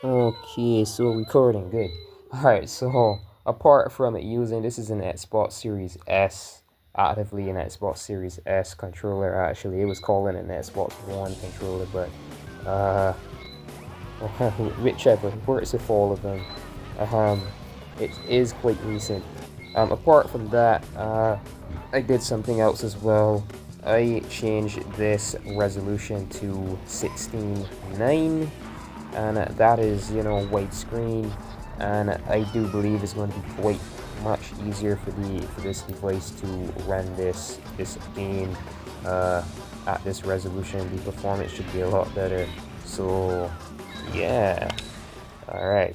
Okay, so recording, good. Alright, so apart from it using, this is an Xbox Series S, actively an Xbox Series S controller actually. It was calling it an Xbox One controller, but whichever, works with all of them. It is quite recent. Apart from that, I did something else as well. I changed this resolution to 16:9, and that is, widescreen, and I do believe it's going to be quite much easier for this device to run this game at this resolution. The performance should be a lot better. So yeah, all right.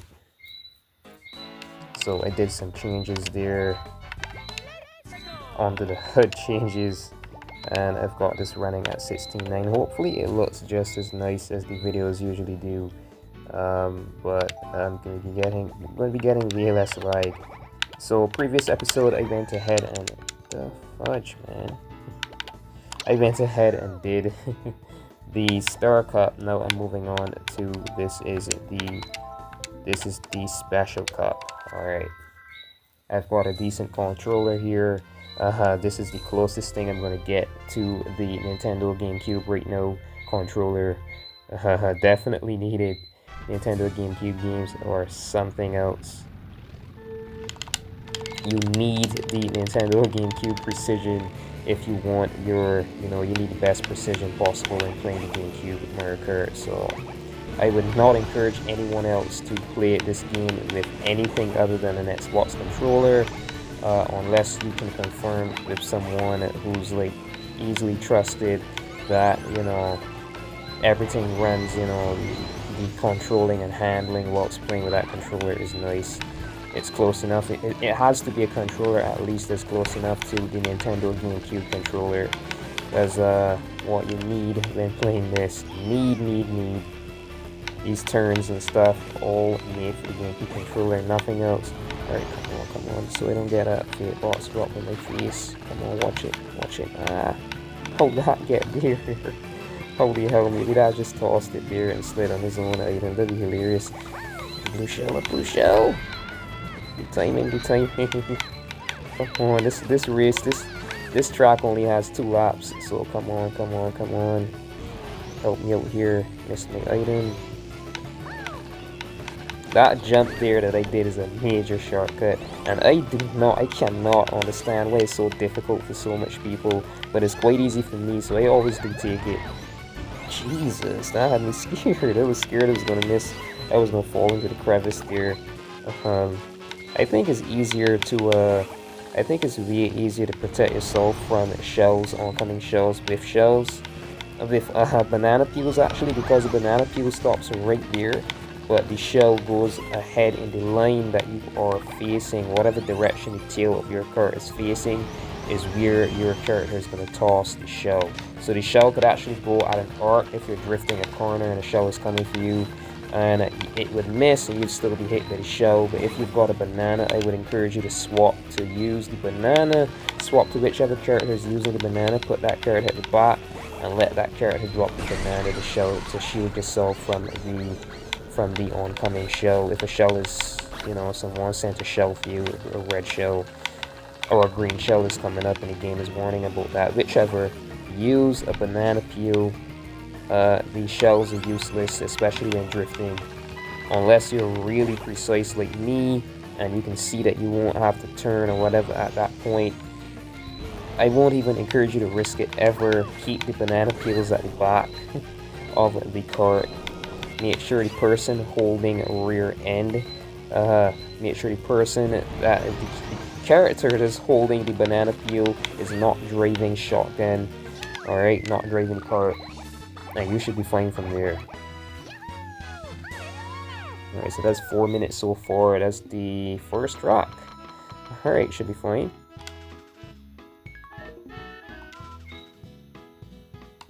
So I did some changes there onto the HUD changes, and I've got this running at 16:9. Hopefully it looks just as nice as the videos usually do, but I'm going to be getting way less lag. So previous episode I went ahead and the fudge, man. I went ahead and did the Star Cup. Now I'm moving on to this is the Special Cup. All right, I've got a decent controller here. This is the closest thing I'm going to get to the Nintendo Gamecube right now. Controller definitely needed. Nintendo Gamecube games or something else. You need the Nintendo Gamecube precision if you want your, you need the best precision possible in playing the Gamecube with Mario Kart. So I would not encourage anyone else to play this game with anything other than an Xbox controller, unless you can confirm with someone who's like easily trusted that everything runs, the controlling and handling whilst playing with that controller is nice. It's close enough. It has to be a controller at least that's close enough to the Nintendo GameCube controller, as what you need when playing this. Need these turns and stuff all made for the GameCube controller, nothing else. Alright, come on, so I don't get a fate box drop in my face. Come on, watch it. How'd that get there? Holy hell, maybe that just tossed it there and slid on his own item. That'd be hilarious. Blue shell. Good timing. Come on, this race, this track only has 2 laps, so come on. Help me out here. Missed my item. That jump there that I did is a major shortcut, and I cannot understand why it's so difficult for so much people, but it's quite easy for me, so I always do take it. Jesus, that had me scared. I was scared I was gonna miss. I was gonna fall into the crevice there. I think it's easier to I think it's way easier to protect yourself from shells, oncoming shells with banana peels actually, because the banana peel stops right there, but the shell goes ahead in the line that you are facing. Whatever direction the tail of your cart is facing is where your character is going to toss the shell. So the shell could actually go at an arc if you're drifting a corner and a shell is coming for you, and it would miss and you'd still be hit by the shell. But if you've got a banana, I would encourage you to swap to use the banana, swap to whichever character is using the banana, put that character at the back and let that character drop the banana, the shell, to shield yourself from the oncoming shell. If a shell is, someone sent a shell for you, a red shell or a green shell is coming up and the game is warning about that, whichever, use a banana peel. These shells are useless, especially when drifting, unless you're really precise like me and you can see that you won't have to turn or whatever at that point. I won't even encourage you to risk it ever. Keep the banana peels at the back of the cart. Make sure the person holding rear end, make sure the person that the character that's holding the banana peel is not driving shotgun. Alright, not driving cart. And you should be fine from there. Alright, so that's 4 minutes so far. That's the first track. Alright, should be fine.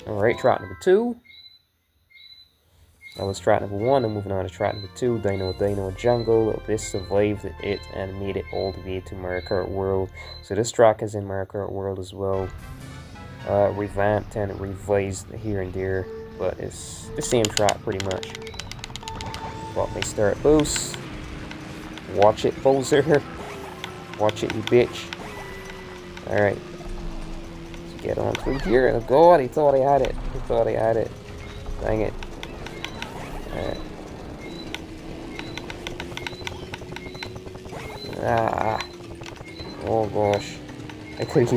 Alright, track number 2. That was track number 1. I'm moving on to track number 2. Dino Jungle. This survived it and made it all the way to Mario Kart World. So this track is in Mario Kart World as well. Revamped and revised here and there, but it's the same track pretty much. got my start boost. Watch it, Bowser. Watch it, you bitch. Alright. Let's get on through here. Oh god, he thought I had it. He thought I had it. Dang it. Alright. Ah. Oh gosh. I could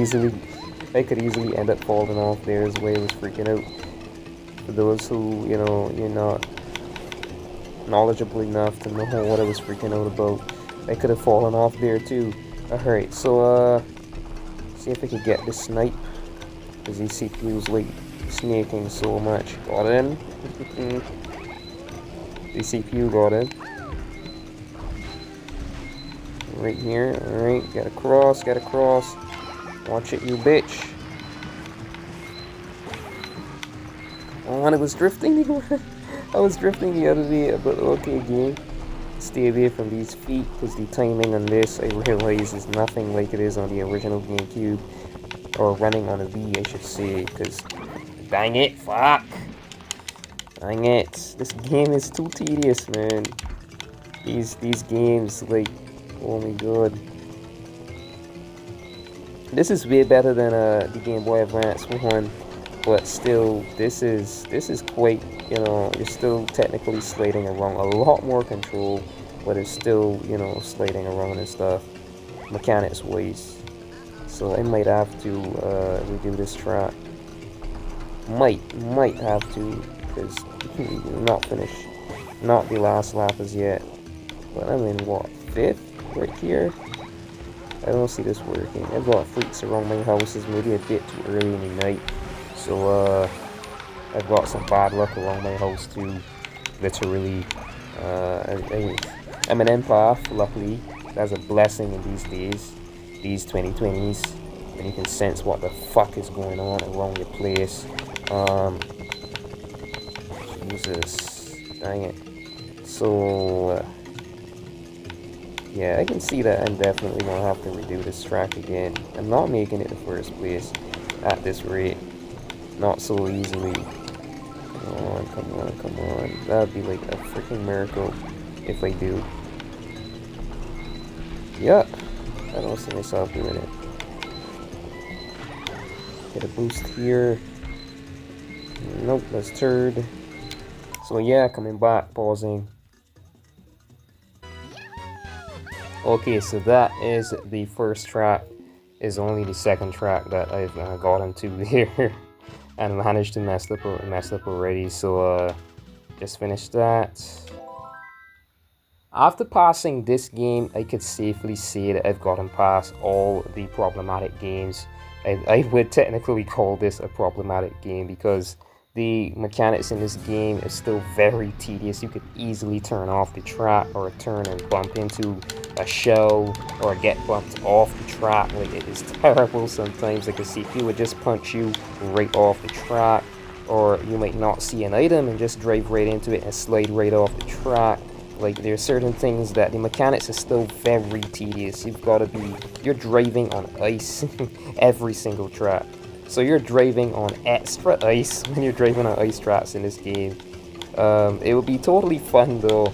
easily end up falling off there as well. I was freaking out. For those who, you know, you're not knowledgeable enough to know what I was freaking out about, I could have fallen off there too. Alright, so see if I could get this snipe, because these CPUs like snaking so much. Got in. The CPU got in. Right here, alright, gotta cross. Watch it, you bitch. Oh, and I was drifting I was drifting the other day, but okay, game. Stay away from these feet, because the timing on this, I realize, is nothing like it is on the original Gamecube. Or running on a Wii, I should say, because... Dang it, fuck! Dang it. This game is too tedious, man. These games, like... Oh my god. This is way better than the Game Boy Advance one, but still, this is quite, you know, you're still technically sliding around, a lot more control, but it's still, you know, sliding around and stuff, mechanics wise. So I might have to redo this track. Might have to, because not finished, not the last lap as yet. But I'm in what, 5th right here? I don't see this working. I've got freaks around my house. It's maybe a bit too early in the night. So, I've got some bad luck around my house too. Literally. I'm an empath, luckily. That's a blessing in these days. These 2020s. And you can sense what the fuck is going on around your place. Jesus. Dang it. So, yeah, I can see that I'm definitely going to have to redo this track again. I'm not making it the first place at this rate. Not so easily. Come on. That'd be like a freaking miracle if I do. Yep. I don't see myself doing it. Get a boost here. Nope, that's third. So yeah, coming back, pausing. Okay, so that is the first track. Is only the second track that I've gotten to here and managed to mess up already. So just finished that. After passing this game, I could safely say that I've gotten past all the problematic games. I would technically call this a problematic game because the mechanics in this game is still very tedious. You could easily turn off the track or turn and bump into a shell or get bumped off the track. Like, it is terrible sometimes. Like, a CPU would just punch you right off the track, or you might not see an item and just drive right into it and slide right off the track. Like, there are certain things that the mechanics is still very tedious. You're driving on ice every single track. So you're driving on extra ice when you're driving on ice tracks in this game. It would be totally fun though,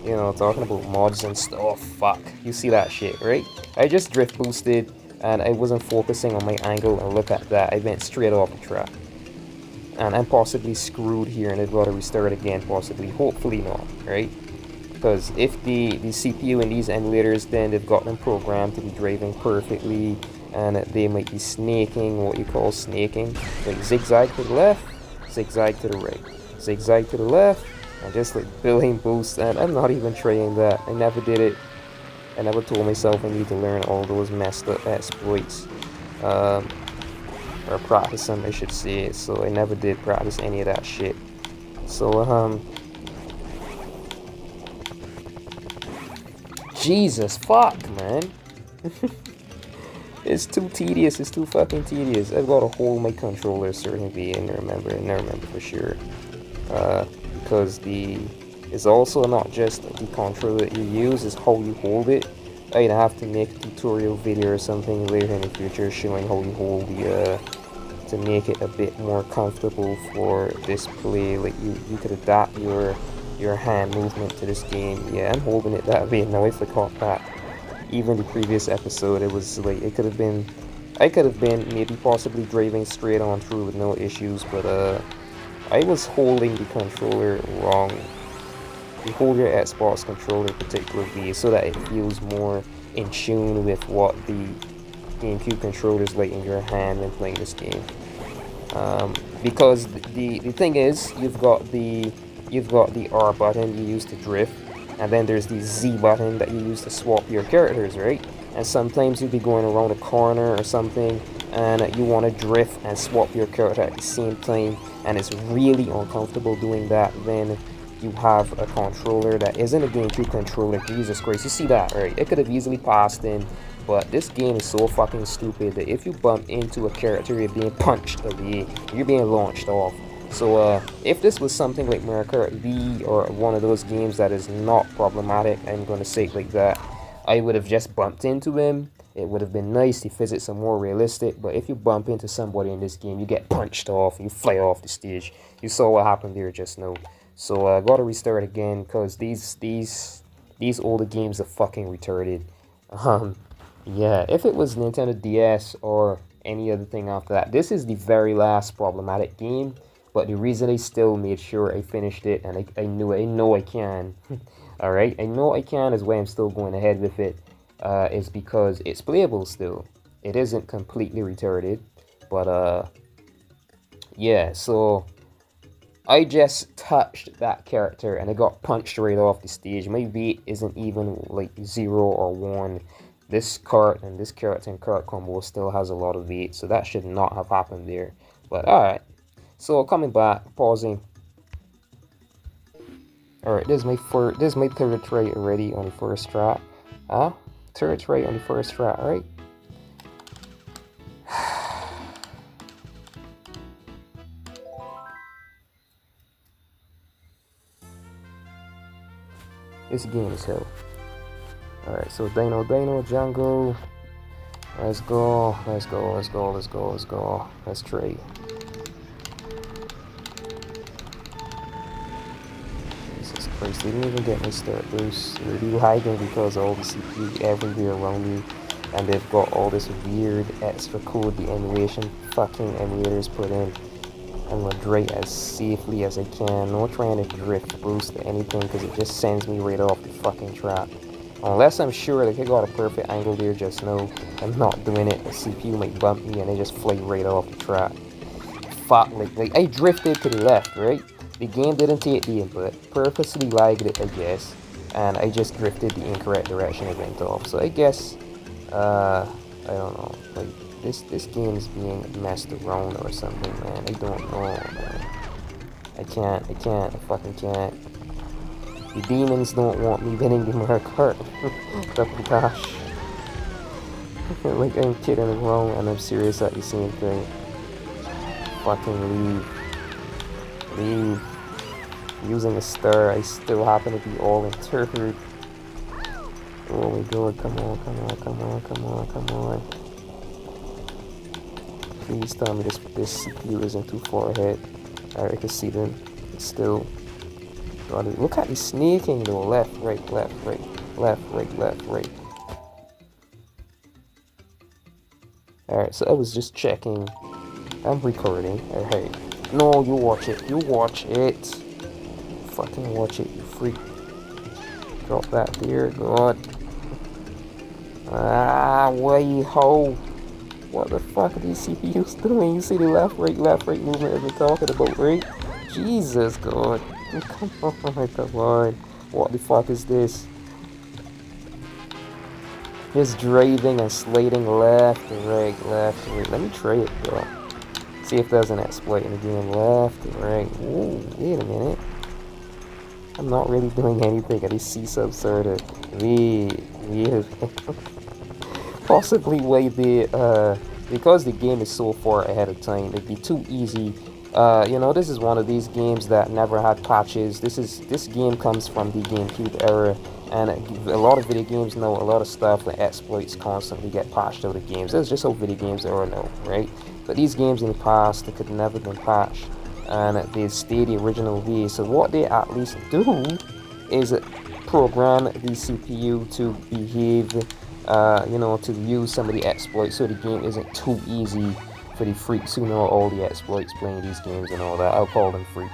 you know, talking about mods and stuff. Oh, fuck. You see that shit, right? I just drift boosted and I wasn't focusing on my angle, and look at that. I went straight off the track. And I'm possibly screwed here and I've got to restart again, possibly. Hopefully not, right? Because if the CPU in these emulators, then they've got them programmed to be driving perfectly, and they might be snaking, what you call snaking. Like zigzag to the left, zigzag to the right, zigzag to the left, and just like billion boost. And I'm not even trying that. I never did it. I never told myself I need to learn all those messed up exploits. Or practice them, I should say. So I never did practice any of that shit. So, Jesus, fuck, man. It's too tedious. It's too fucking tedious. I've got to hold my controller a certain way, and I remember for sure. Because it's also not just the controller that you use, it's how you hold it. I'd have to make a tutorial video or something later in the future showing how you hold the to make it a bit more comfortable for display. Like you could adapt your your hand movement to this game. Yeah, I'm holding it that way now. I forgot that. Even the previous episode, it was like I could have been maybe possibly driving straight on through with no issues, but I was holding the controller wrong. You hold your Xbox controller particularly so that it feels more in tune with what the GameCube controller is like in your hand when playing this game. Because the thing is, you've got the R button you use to drift, and then there's the Z button that you use to swap your characters, right? And sometimes you'll be going around a corner or something, and you want to drift and swap your character at the same time, and it's really uncomfortable doing that. Then you have a controller that isn't a GameCube controller. Jesus Christ, you see that, right? It could have easily passed in, but this game is so fucking stupid that if you bump into a character, you're being punched away, you're being launched off. So if this was something like Mario Kart V or one of those games that is not problematic, I'm gonna say it like that, I would have just bumped into him. It would have been nice, the physics are more realistic, but if you bump into somebody in this game, you get punched off, you fly off the stage. You saw what happened there just now. So I gotta restart again, because these older games are fucking retarded. Yeah, if it was Nintendo DS or any other thing after that, this is the very last problematic game, but the reason I still made sure I finished it, and I know I can, alright, I know I can is why I'm still going ahead with it, is because it's playable still. It isn't completely retarded, but yeah, so I just touched that character and I got punched right off the stage. My weight isn't even like 0 or 1. This Kart and this character and Kart combo still has a lot of weight, so that should not have happened there. But alright, so coming back, pausing. Alright, this is my third try already on the first track. Third try on the first track, right? This game is hell. Alright, so Dino Jungle. Let's go. Let's trade. Jesus Christ, they didn't even get my start boost. They're lagging because of all the CPU everywhere around me. And they've got all this weird extra code the emulation fucking emulators put in. I'm gonna drive as safely as I can, not trying to drift boost or anything, because it just sends me right off the fucking track. Unless I'm sure like I got a perfect angle there just now, I'm not doing it. The CPU might bump me and I just fly right off the track. Fuck, like I drifted to the left, right? The game didn't take the input, purposely lagged it, I guess, and I just drifted the incorrect direction and went off. So I guess, I don't know, like, this game is being messed around or something, man. I don't know, man. I fucking can't. The demons don't want me winning the Mario Kart. Oh gosh. Like I'm kidding around and I'm serious at the same thing. Fucking leave. Using a star, I still happen to be all in third. Oh my god, come on. Please tell me this CPU isn't too far ahead. Alright, I can see them. It's still. God, look at the sneaking though. Left, right. Alright, so I was just checking. I'm recording. Alright. No, you watch it. Fucking watch it, you freak. Drop that there, God. Way ho. What the fuck are these CPUs doing? You see the left, right movement I've been talking about, right? Jesus, God. Come on. What the fuck is this? Just driving and sliding left and right. Let me try it, bro. See if there's an exploit in the game. Left and right. Ooh, wait a minute. I'm not really doing anything. I just see some sort of weird. Possibly why because the game is so far ahead of time, it'd be too easy. You know, this is one of these games that never had patches. This game comes from the GameCube era, and a lot of video games know a lot of stuff like exploits constantly get patched out of games. That's just how video games are now, right? But these games in the past, they could never been patched. and they stay the original way. So what they at least do is program the CPU to behave, you know, to use some of the exploits, so the game isn't too easy for the freaks who know all the exploits playing these games and all that. I'll call them freaks.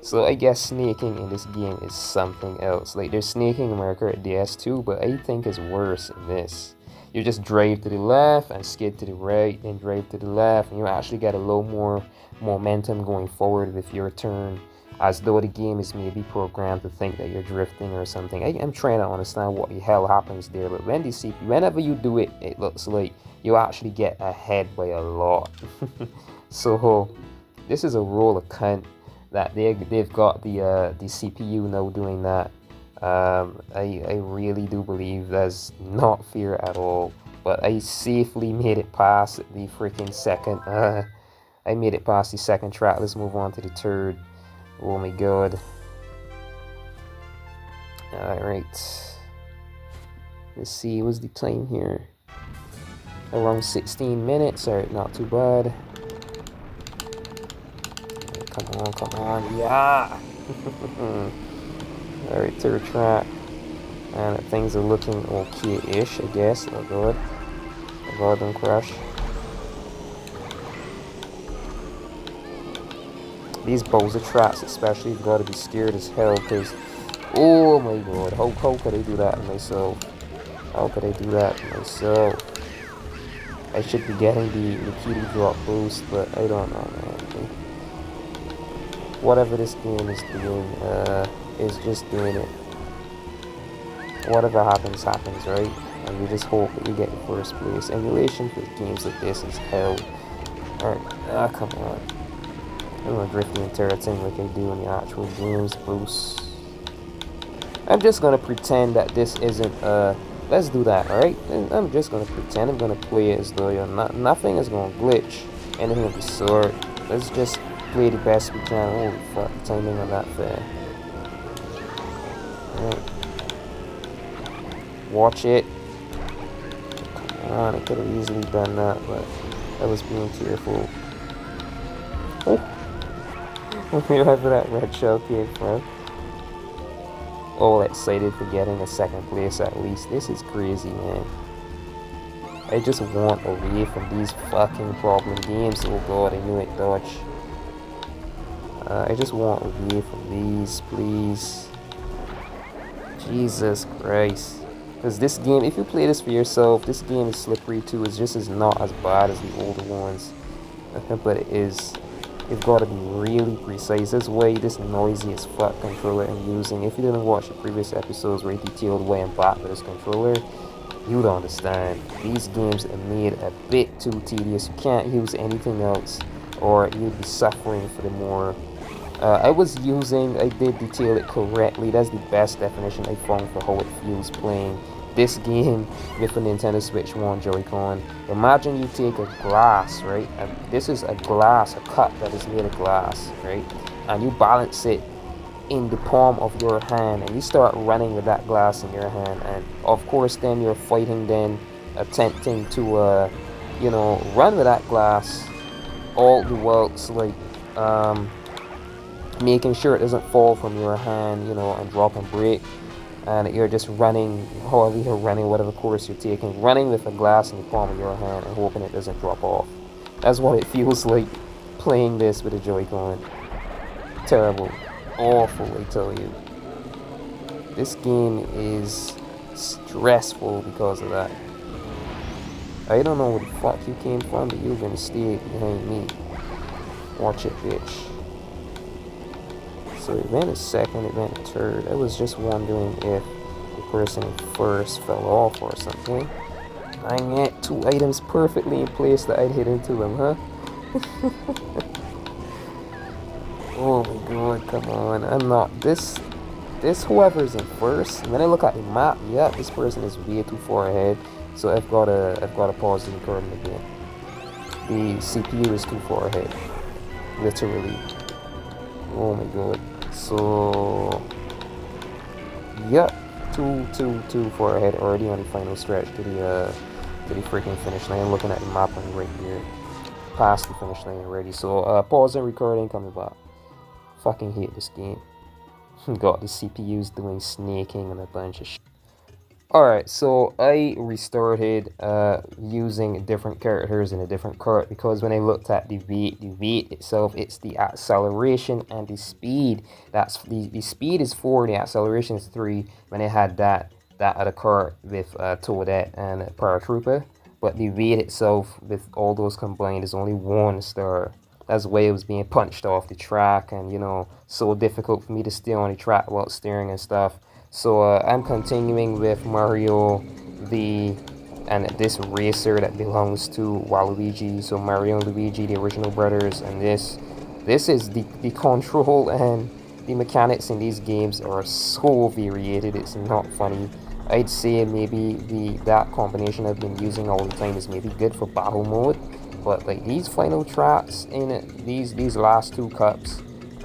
So I guess snaking in this game is something else. Like, there's snaking in Mario Kart DS2, but I think it's worse in this. You just drive to the left and skid to the right, then drive to the left, and you actually get a little more momentum going forward with your turn, as though the game is maybe programmed to think that you're drifting or something. I'm trying to understand what the hell happens there, but when the CPU, whenever you do it, it looks like you actually get ahead by a lot. So this is a roll of cunt that they've got the CPU now doing that. I really do believe that's not fair at all, but I safely made it past the freaking second. I made it past the second track. Let's move on to the third. Oh my god. Alright. Let's see, what's the time here? Around 16 minutes. Alright, not too bad. Come on, yeah! Alright, third track. And things are looking okay-ish, I guess. Oh god. Oh god, don't crash. These Bowser tracks especially, you've got to be scared as hell, because, oh my god, how could I do that to myself? How could I do that to myself? I should be getting the kitty drop boost, but I don't know, man. Whatever this game is doing, is just doing it. Whatever happens, happens, right? And you just hope that you get in first place. Emulation for games like this is hell. Alright, come on. I'm gonna drift the entire thing like I do in the actual games. Boost. I'm just gonna pretend that this isn't, let's do that, alright? I'm just gonna pretend I'm gonna play it as though nothing is gonna glitch. Anything of the sort. Let's just play the best we can. Holy fuck, the timing on that fair. Alright. Watch it. Come on, I could have easily done that, but I was being careful. Oh! Wherever that red shell came from. All excited for getting a second place at least. This is crazy, man. I just want away from these fucking problem games. Oh god, I knew it, dodge. I just want away from these, please. Jesus Christ. Because this game, if you play this for yourself, this game is slippery too. It's just not as bad as the older ones. But it is. You've got to be really precise. That's why this noisy as fuck controller I'm using. If you didn't watch the previous episodes where I detailed why I'm back with this controller, you don't understand. These games are made a bit too tedious. You can't use anything else, or you'd be suffering for the more. I did detail it correctly. That's the best definition I found for how it feels playing this game with a Nintendo Switch 1 Joy-Con. Imagine you take a glass, right? And this is a glass, a cup that is made of glass, right? And you balance it in the palm of your hand, and you start running with that glass in your hand. And of course, then you're fighting, then attempting to, you know, run with that glass all the while, like, making sure it doesn't fall from your hand, you know, and drop and break. And you're just running, however you're running, whatever course you're taking, running with a glass in the palm of your hand and hoping it doesn't drop off. That's what it feels like playing this with a Joy-Con. Terrible. Awful, I tell you. This game is stressful because of that. I don't know where the fuck you came from, but you're gonna stay behind me. Watch it, bitch. So it went a second, it went a third. I was just wondering if the person in first fell off or something. I get two items perfectly in place that I'd hit into them, huh? Oh my god, come on. I'm not this whoever's in first. When I look at the map, yeah, this person is way too far ahead. So I've gotta pause the recording again. The CPU is too far ahead. Literally. Oh my god. So yeah, too far ahead already on the final stretch to the freaking finish line. Looking at the map on right here. past the finish line already. So pause and recording, coming back. Fucking hate this game. Got the CPUs doing snaking and a bunch of shit. Alright, so I restarted using different characters in a different cart because when I looked at the weight itself, it's the acceleration and the speed. That's the speed is 4, the acceleration is 3 when I had that other cart with Toadette and Paratrooper. But the weight itself with all those combined is only 1 star. That's the way it was being punched off the track, and you know, so difficult for me to stay on the track while steering and stuff. So I'm continuing with Mario, and this racer that belongs to Waluigi. So Mario and Luigi, the original brothers, and this is the control and the mechanics in these games are so variated. It's not funny. I'd say maybe that combination I've been using all the time is maybe good for battle mode, but like these final tracks in it, these last 2 cups,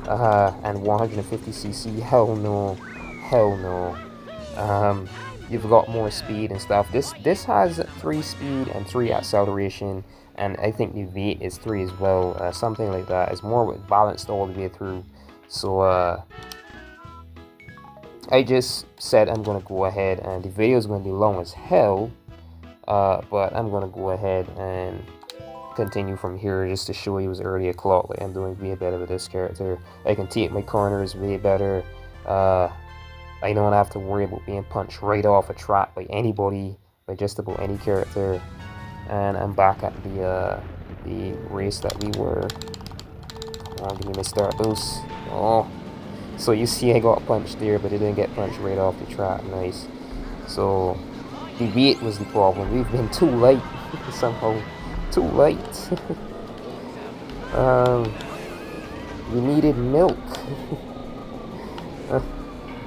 and 150cc, hell no. Hell no. You've got more speed and stuff. This has 3 speed and 3 acceleration, and I think the weight is 3 as well, something like that. It's more balanced all the way through. So I just said I'm gonna go ahead, and the video is gonna be long as hell, but I'm gonna go ahead and continue from here just to show you as early o'clock. Like I'm doing way better with this character. I can take my corners way better. I don't have to worry about being punched right off a track by anybody, by just about any character. And I'm back at the race that we were. Come on, give me my start boost. Oh, so you see I got punched there, but it didn't get punched right off the track. Nice. So the weight was the problem. We've been too light somehow. Too light. We needed milk.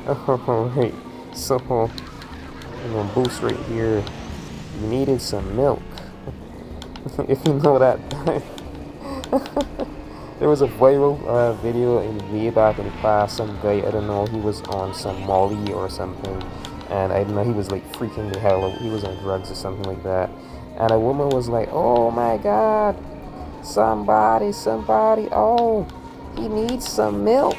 Alright, so I'm gonna boost right here. You needed some milk. If you know that. There was a viral video in way back in the past. Some guy, I don't know, he was on some Molly or something, and I don't know, he was like freaking the hell out. He was on drugs or something like that. And a woman was like, "Oh my God, somebody, oh, he needs some milk."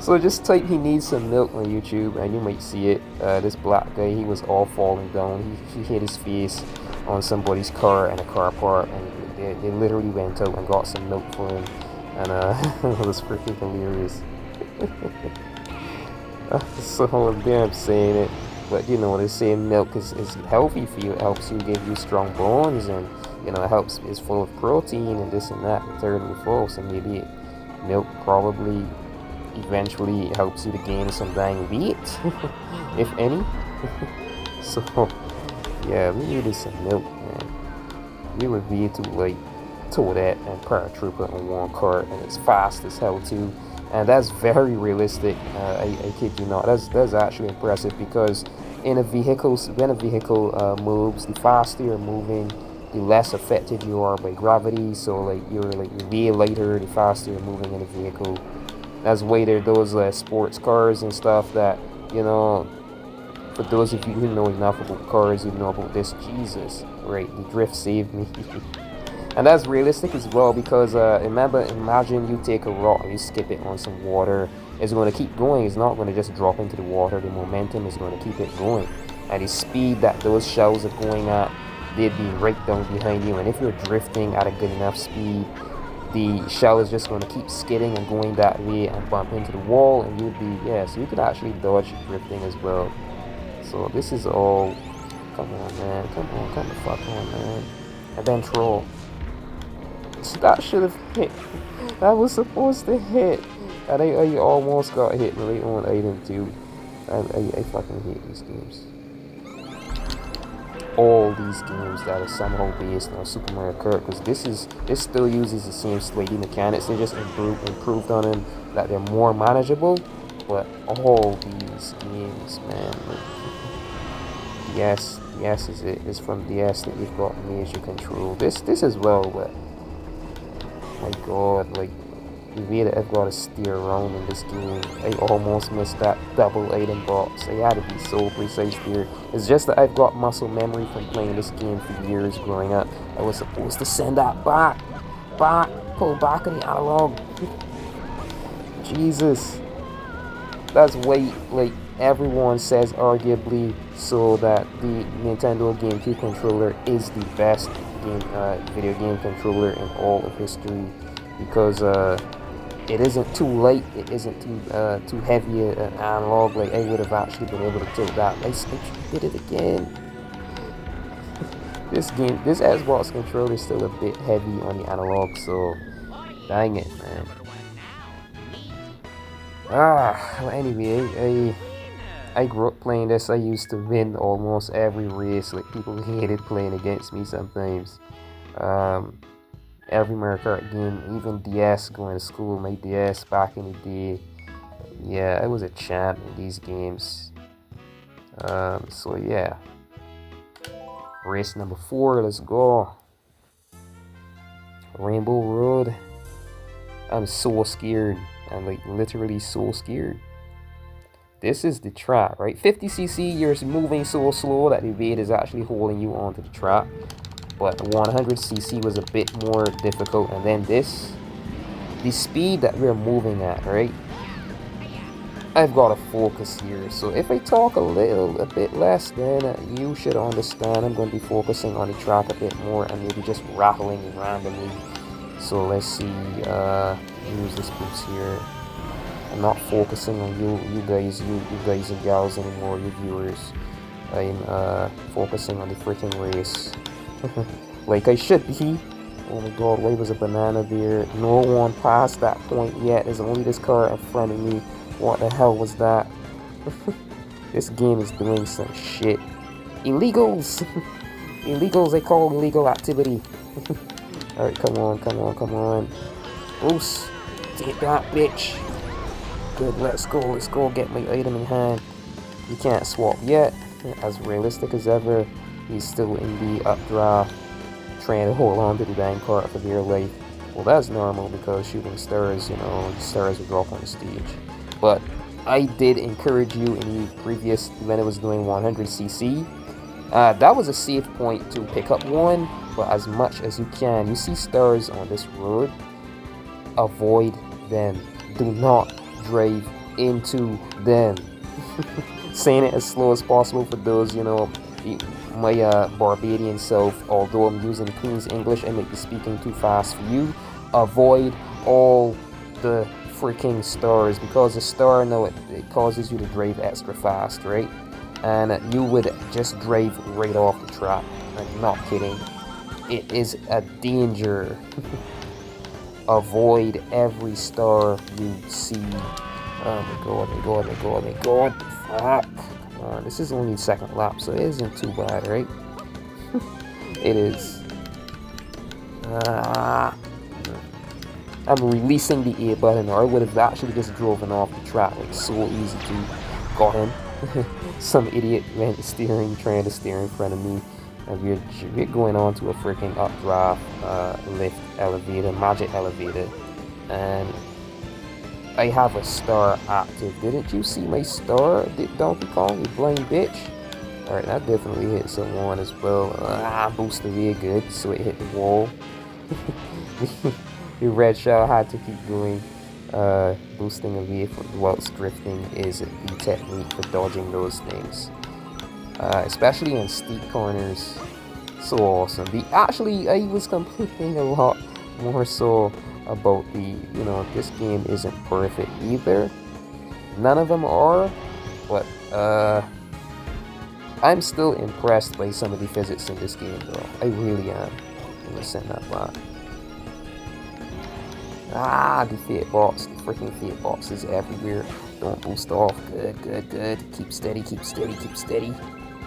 So just type "he needs some milk" on YouTube and you might see it. This black guy, he was all falling down. He hit his face on somebody's car in a car park, and they literally went out and got some milk for him. And it was freaking hilarious. So there I'm saying it. But you know, they say milk is healthy for you. It helps you, give you strong bones, and you know, it's full of protein and this and that, and third and fourth. So maybe milk probably eventually helps you to gain some dang weight, if any. So yeah, we needed some milk, man. We were way too late. Toadette and Paratrooper on 1 cart, and it's fast as hell too. And that's very realistic. I kid you not. That's actually impressive, because in a vehicle, when a vehicle moves, the faster you're moving, the less affected you are by gravity. So like you're way lighter the faster you're moving in a vehicle. That's why there are those sports cars and stuff that, you know, for those of you who know enough about cars, you know about this. Jesus, right? The drift saved me. And that's realistic as well, because imagine you take a rock and you skip it on some water. It's going to keep going. It's not going to just drop into the water. The momentum is going to keep it going. And the speed that those shells are going at, they'd be right down behind you. And if you're drifting at a good enough speed, the shell is just going to keep skidding and going that way and bump into the wall, and you'd be, yeah, so you could actually dodge drifting as well. So this is all, come on man, come the fuck on man. And then troll. That should have hit. That was supposed to hit. And I almost got hit right on item 2. And I fucking hate these games. All these games that are somehow based on Super Mario Kart, because this still uses the same slidey mechanics. They just improved on them, that they're more manageable. But all these games, man, like, yes is it. It's from DS that you've got major control. This as well, but my god, like the way that I've got to steer around in this game. I almost missed that double item box. I had to be so precise there. It's just that I've got muscle memory from playing this game for years growing up. I was supposed to send that back, pull back on the analog. Jesus. That's why, like, everyone says arguably so that the Nintendo GameCube controller is the best video game controller in all of history, because it isn't too light, it isn't too heavy an analog. Like, I would have actually been able to tilt that. I did it again. This Xbox controller is still a bit heavy on the analog, so dang it, man. Well, anyway, I grew up playing this. I used to win almost every race. Like, people hated playing against me sometimes. Every Mario Kart game, even DS, going to school, my DS back in the day. Yeah, I was a champ in these games. So yeah. Race number 4, let's go. Rainbow Road. I'm so scared. I'm like literally so scared. This is the track, right? 50cc, you're moving so slow that the weight is actually holding you onto the track. But 100cc was a bit more difficult. And then this, the speed that we're moving at, right? I've got to focus here. So if I talk a bit less, then you should understand I'm going to be focusing on the track a bit more and maybe just rattling randomly. So let's see, use this boost here. I'm not focusing on you guys and gals anymore, you viewers. I'm focusing on the freaking race. Like I should be. Oh my god, why was a banana there? No one passed that point yet. There's only this car in front of me. What the hell was that? This game is doing some shit. Illegals! Illegals, they call illegal activity. Alright, come on. Bruce, take that, bitch. Good, let's go, get my item in hand. You can't swap yet. As realistic as ever, he's still in the updraft, trying to hold on to the dang cart for dear life. Well, that's normal because shooting stars, you know, the stars will drop on the stage. But I did encourage you in the previous, when I was doing 100cc. That was a safe point to pick up one, but as much as you can, you see stars on this road, avoid them. Do not drive into them. Saying it as slow as possible for those, you know, my Barbadian self. Although I'm using Queen's English, I might be speaking too fast for you. Avoid all the freaking stars, because a star, no, it causes you to drive extra fast, right? And you would just drive right off the track. I'm not kidding. It is a danger. Avoid every star you see. Oh my god. Fuck. Come on, this is only the second lap, so it isn't too bad, right? It is. I'm releasing the A button, or I would have actually just driven off the track. Like, so easy to. Got him. Some idiot went trying to steer in front of me. And we're going on to a freaking updraft lift elevator, magic elevator. And I have a star active. Didn't you see my star? Did Donkey Kong, you blind bitch? Alright, that definitely hit someone as well. Boosted very good, so it hit the wall. The red shell had to keep going. Boosting away whilst drifting is the technique for dodging those things. Especially in steep corners. So awesome. I was complaining a lot more so about the, you know, this game isn't perfect either. None of them are, but I'm still impressed by some of the physics in this game though. I really am. I'm gonna send that back. The fate box, the freaking fate box is everywhere. Don't boost off. Good. Keep steady.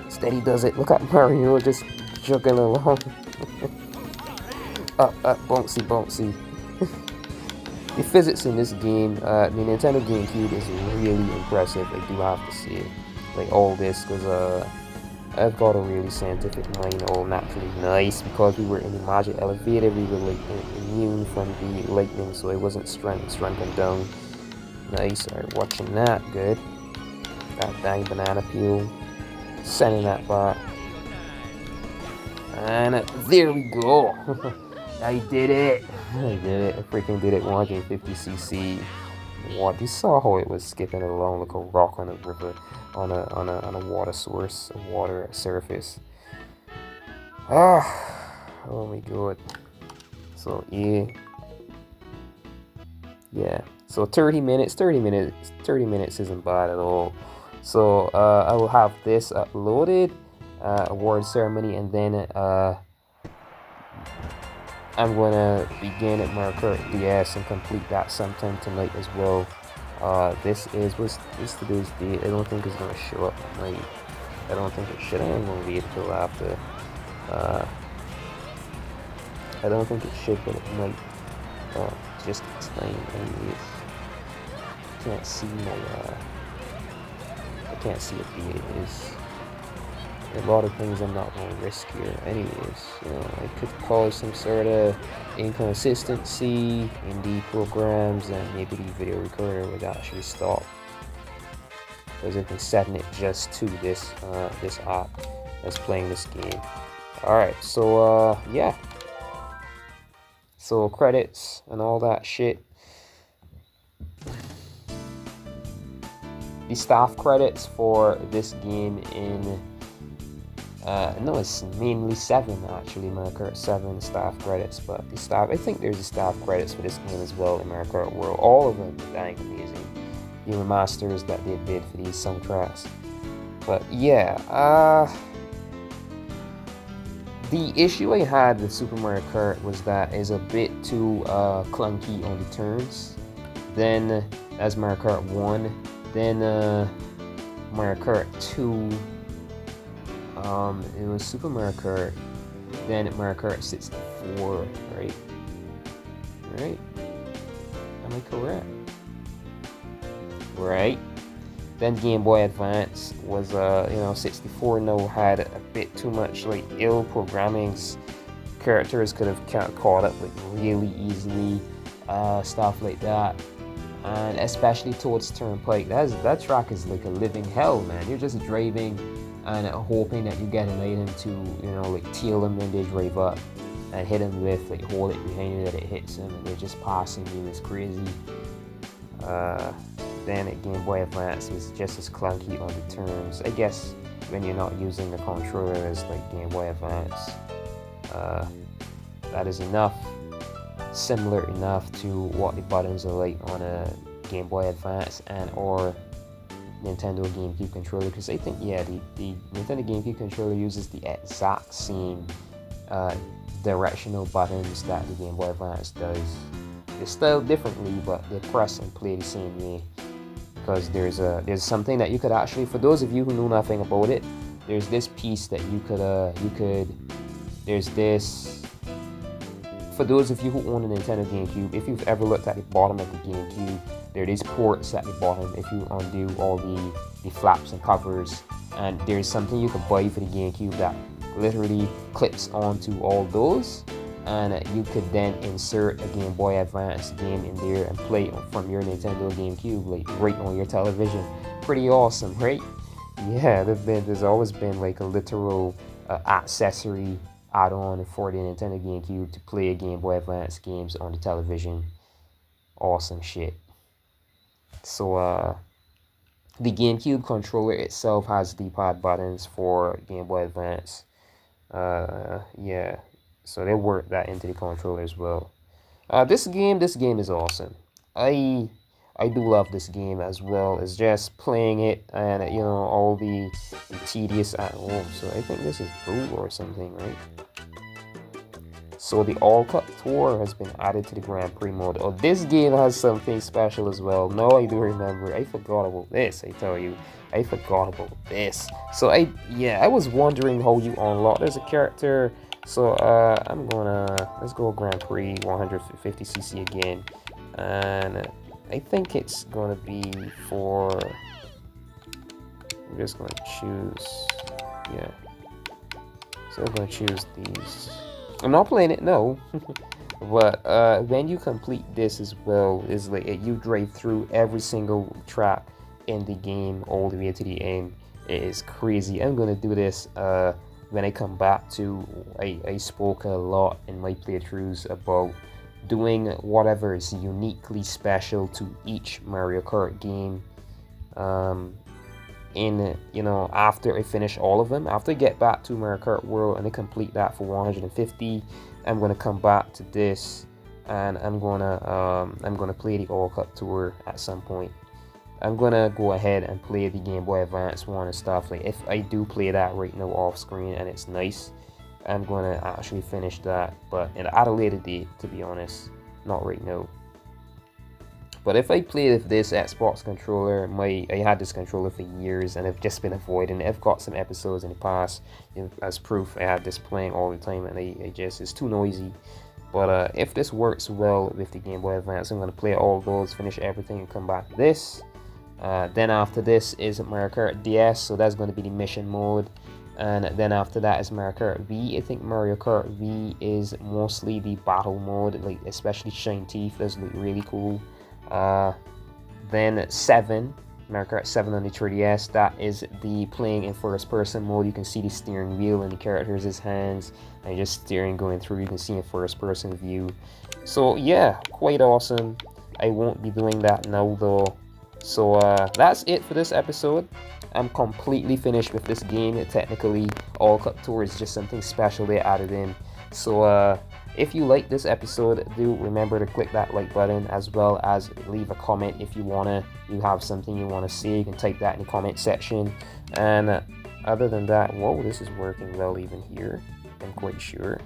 Steady does it. Look at Mario just juggling along. up, bouncy. The physics in this game, the Nintendo GameCube is really impressive. I do have to say, like all this, because I've got a really scientific mind, all naturally nice. Because we were in the magic elevator, we were like immune from the lightning, so it wasn't shrunken down. Nice. Alright, watching that. Good. That dang banana peel. Sending that back. And there we go. I did it. I did it. I freaking did it. 150cc. What? You saw how it was skipping along like a rock on a river, on a water source, a water surface. Oh my god. So yeah. So 30 minutes isn't bad at all. So I will have this uploaded, award ceremony, and then I'm gonna begin at Mario Kart DS and complete that sometime tonight as well. What's today's date? I don't think it's gonna show up tonight. I don't think it should. I am gonna wait till after. I don't think it should, but it might. Just time, anyways. Can't see my. I can't see what date it is. A lot of things I'm not going to risk here. Anyways, you know, it could cause some sort of inconsistency in the programs, and maybe the video recorder would actually stop. Because I've been setting it just to this this app that's playing this game. Alright, so yeah. So credits and all that shit. The staff credits for this game in no, it's mainly 7 actually. Mario Kart 7 staff credits, but the staff, I think there's a staff credits for this game as well in Mario Kart World. All of them are dang amazing. The remasters that they did for these soundtracks. But yeah, the issue I had with Super Mario Kart was that it's a bit too clunky on the turns. Then as Mario Kart 1, then Mario Kart 2. It was Super Mario Kart, then Mario Kart 64, right? Right? Am I correct? Right? Then Game Boy Advance was, 64 now had a bit too much, like, ill programming. Characters could have caught up, like, really easily, stuff like that. And especially towards Turnpike, that track is like a living hell, man. You're just driving and hoping that you get an item to, like tail them when they drive up and hit them with, like, hold it behind you that it hits them, and they're just passing you. It's crazy. Then at Game Boy Advance was just as clunky on the turns. I guess when you're not using the controller as like Game Boy Advance, that is enough. Similar enough to what the buttons are like on a Game Boy Advance and or Nintendo GameCube controller, because I think, yeah, the Nintendo GameCube controller uses the exact same directional buttons that the Game Boy Advance does. They're styled differently, but they press and play the same way. Because there's something that you could actually, for those of you who know nothing about it, there's this piece that there's this. For those of you who own a Nintendo GameCube, if you've ever looked at the bottom of the GameCube, there are these ports at the bottom. If you undo all the flaps and covers, and there's something you can buy for the GameCube that literally clips onto all those, and you could then insert a Game Boy Advance game in there and play from your Nintendo GameCube, like right on your television. Pretty awesome, right? Yeah, there's always been like a literal accessory add-on for the Nintendo GameCube to play Game Boy Advance games on the television. Awesome shit. So the GameCube controller itself has D-pad buttons for Game Boy Advance. Yeah, so they work that into the controller as well. This game is awesome. I do love this game, as well as just playing it and all the tedious at home. So I think this is blue or something, right? So the All Cut Tour has been added to the Grand Prix mode. Oh, this game has something special as well. No, I do remember. I forgot about this, I tell you. I forgot about this. So I was wondering how you unlock. There's a character. So I'm gonna, let's go Grand Prix 150cc again. And I think it's gonna be for, I'm just gonna choose Yeah. So I'm gonna choose these. I'm not playing it, no. But when you complete this as well, is like you drive through every single track in the game all the way to the end. It is crazy. I'm gonna do this when I come back to. I spoke a lot in my playthroughs about doing whatever is uniquely special to each Mario Kart game. After I finish all of them, after I get back to Mario Kart World and I complete that for 150, I'm gonna come back to this and I'm gonna play the All Cup Tour at some point. I'm gonna go ahead and play the Game Boy Advance one and stuff. Like if I do play that right now off screen and it's nice, I'm gonna actually finish that, but at a later date, to be honest, not right now. But if I played with this Xbox controller, I had this controller for years and I've just been avoiding it. I've got some episodes in the past, as proof I had this playing all the time and it's too noisy. But if this works well with the Game Boy Advance, I'm gonna play all those, finish everything and come back to this. Then after this is Mario Kart DS, so that's going to be the mission mode. And then after that is Mario Kart V. I think Mario Kart V is mostly the battle mode, like especially Shine Teeth, that's like really cool. Then 7, Mario Kart 7 on the 3DS, that is the playing in first person mode. You can see the steering wheel and the characters' hands, and just steering going through, you can see a first person view. So yeah, quite awesome. I won't be doing that now though. So that's it for this episode. I'm completely finished with this game. Technically, All Cup Tour is just something special they added in. So if you like this episode, do remember to click that like button, as well as leave a comment if you have something you wanna say. You can type that in the comment section. And other than that, whoa, this is working well even here, I'm quite sure.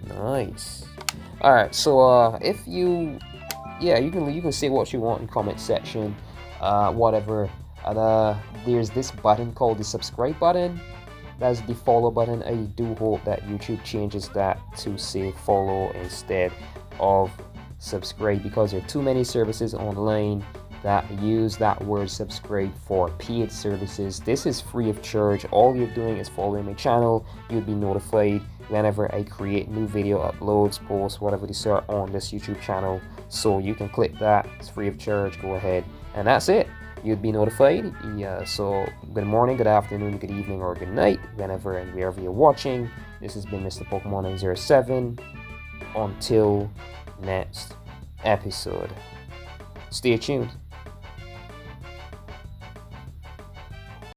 Nice. Alright, so if you you can say what you want in comment section, whatever. And there's this button called the subscribe button. That's the follow button. I do hope that YouTube changes that to say follow instead of subscribe, because there are too many services online that use that word subscribe for paid services. This is free of charge. All you're doing is following my channel. You'll be notified whenever I create new video uploads, posts, whatever they start on this YouTube channel. So you can click that, it's free of charge, go ahead, and that's it. You'd be notified. So good morning, good afternoon, good evening, or good night, whenever and wherever you're watching. This has been Mr. Pokemon 907. Until next episode, stay tuned.